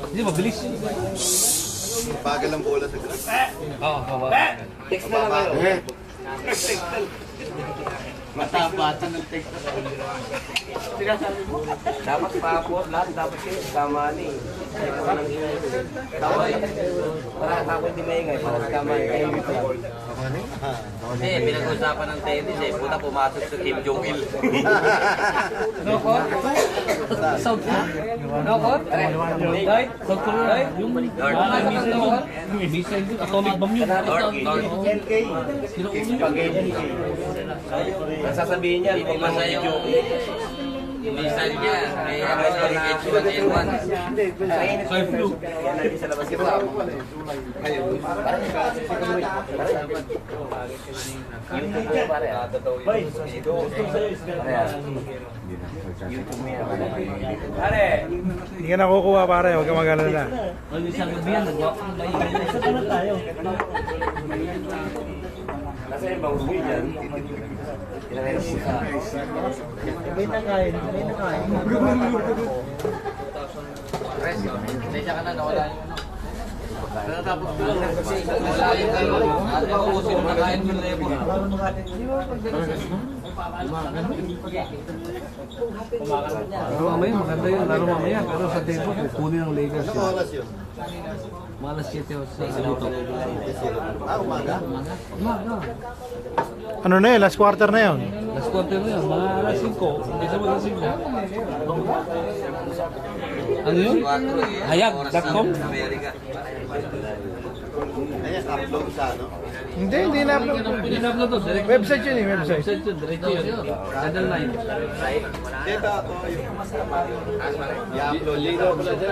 Hindi, mabilis. Bagal ang bola sa grass. Oo. Text na lang kayo. Matapatan ng text. Sinasabi mo? Dapat pa po, lahat dapat kayo. Tama ni. Tama ni. Para ako hindi maingay. Para sa tama ni. Kayo dito lang. Hindi, pinag-usapan ng tennis eh. Puta pumasok sa Kim Jong-il. No court? South Korea? No court? Right? South Korea? Yung missile yun. Yung missile yun. Atomic bomb yun. LK. Ang sasabihin niya, Hindi pa sa'yo yung missile niya. May H1N1. Fire flu. Hindi sa labas kita. YouTube mo pare. Pare. Hindi ka nakukuha pare, huwag ka mag-alala. Ang isang gabi yan, nag-maingay tayo. Nasa yung bang uwi dyan? Ilagay na po sa... May nakain, may nakain. Pasensya ka na, nawala yung ano. Natapos ko lang. Wala yung ano. Ano ko kung sino nakain yung level. Laro mamaya, maganda yun. Laro mamaya, pero sa tempo, kukunin ng Lakers. Anong oras yun? Malas 7 sa luto. Umaga? Umaga. Ano na yun, last quarter na yun. Last quarter na yan, mga alas 5. Isa mo alas 5. Ano yun? Hayag.com? Amerika. Ayan, upload sa ano? Hindi na-upload. Hindi na-upload to. Direct Website yun eh, website. Website yun, diretso yun. Channel 9. Dito ako yung i-upload yun.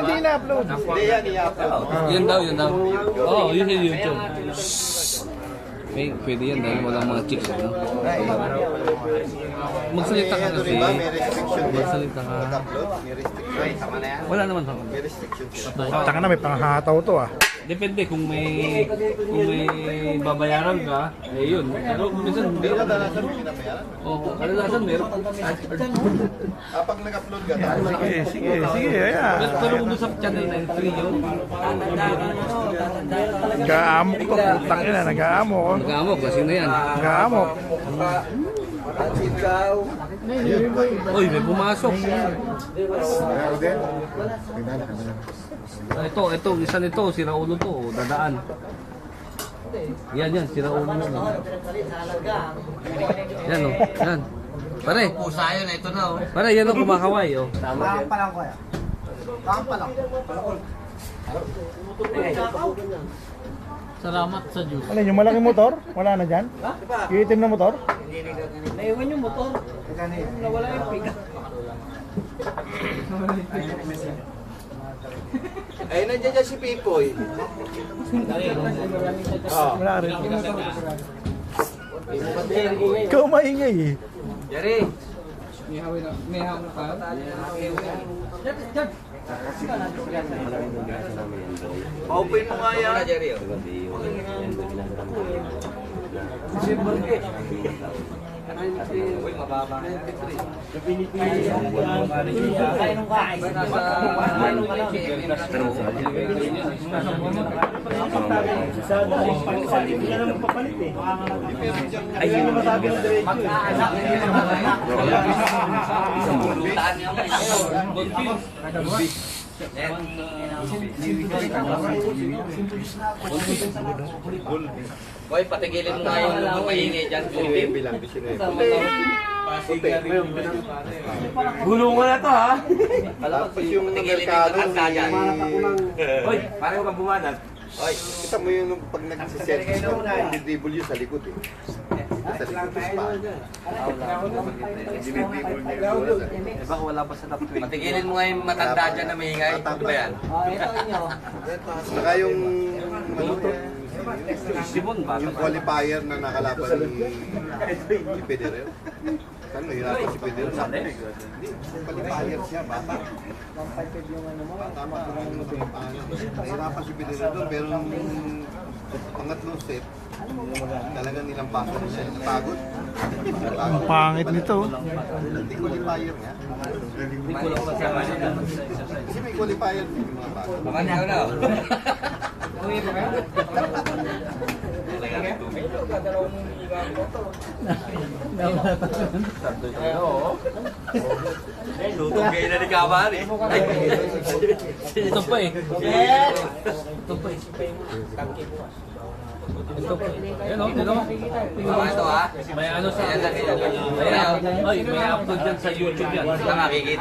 Hindi na-upload. Hindi yan, i-upload mo. Yun daw. Oo, yun yung YouTube. Pwede yan dahil walang mga chicks. No? Magsalita ka Ano kasi. rin ba? May restriction din. Magsalita ka. Mag-upload? May restriction. Wala naman. May restriction sila. Taka na, may panghataw to ah. Depende kung may babayaran ka, eh yun. Pero kung minsan hindi. Pero kadalasan mo pinabayaran. Oo, kadalasan meron. Pag nag-upload ka, Sige, ayan. Pero kung doon sa channel na free yun, Nag-aamok to, putang ina, nag-aamok. nag-aamok kasi na yan. Nag-aamok. Uy, may pumasok. Ito, isa nito, si Raulo to, dadaan. Yan, si Raulo na. Yan o, yan. Pare, Pusa yun, ito na oh. pare, yan o, kumakaway o. Salamat sa Diyos. Ano yung malaking motor? Wala na dyan? Yung itim na motor? Naiwan yung motor. Nawala yung pick-up. Ay, nandiyan dyan si Pipoy. Wala rin. Ikaw maingay eh. Jerry! Open mo nga yan. Wala, Jerry oh. Uy, mababa. Boy, patigilin mo nga yung maingay dyan. Bilang 19. Gulungan na to ha. Tapos yung Patigilin merkado yung kakanta dyan. Hoy, parang kang bumanat. Oy, Kita mo yung pag nag-selfie ka, nag-dribble yun sa likod eh. Sa likod is pa. Dinidribble niya yung bola sa likod. Baka wala pa sa top 20. patigilin mo nga yung matanda dyan na maingay. Ano ba yan? Saka yung Simon ba? yung qualifier na nakalaban ni Federer. Saan mahirapan si Federer? Hindi, qualifier siya, bata. Bata pa lang nahirapan si Federer doon, pero Pangatlong set, talagang nilampasan niya. Pagod. Ang pangit nito. Hindi qualifier nga. Hindi ko lang masama niya. Kasi may qualifier din yung mga pagod. Mamanya ko na. Uwi pa kayo? Tutog kayo na ni Kamari. Ito pa eh. Ito pa eh. Ito pa eh. Yan o, ito. Mama ito ha. May ano sa... May upload yan sa YouTube yan. Ito makikita.